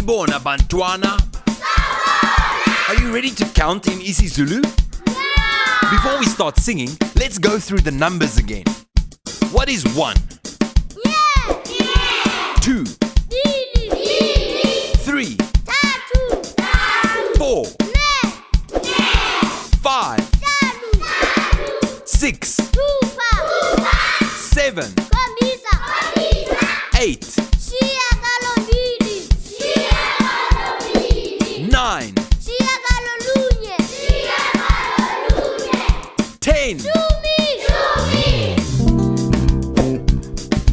Sanibona Bantwana. Are you ready to count in isiZulu? Before we start singing, let's go through the numbers again. What is 1? 2, 3, 4, 5, 6, 7, 8, 9, 10.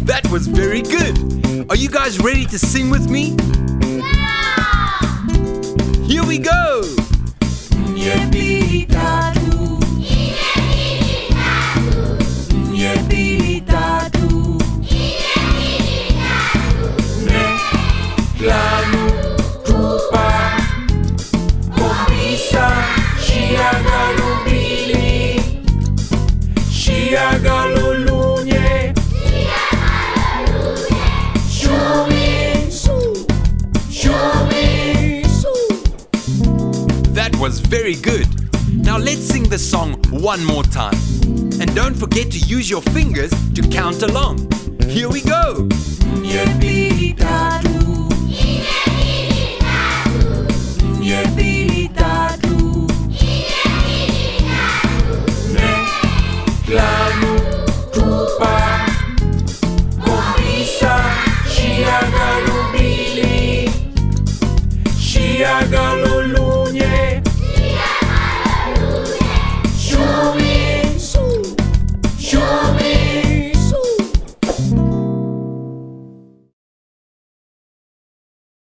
That was very good. Are you guys ready to sing with me? Here we go. That was very good. Now let's sing the song one more time. And don't forget to use your fingers to count along. Here we go. Nye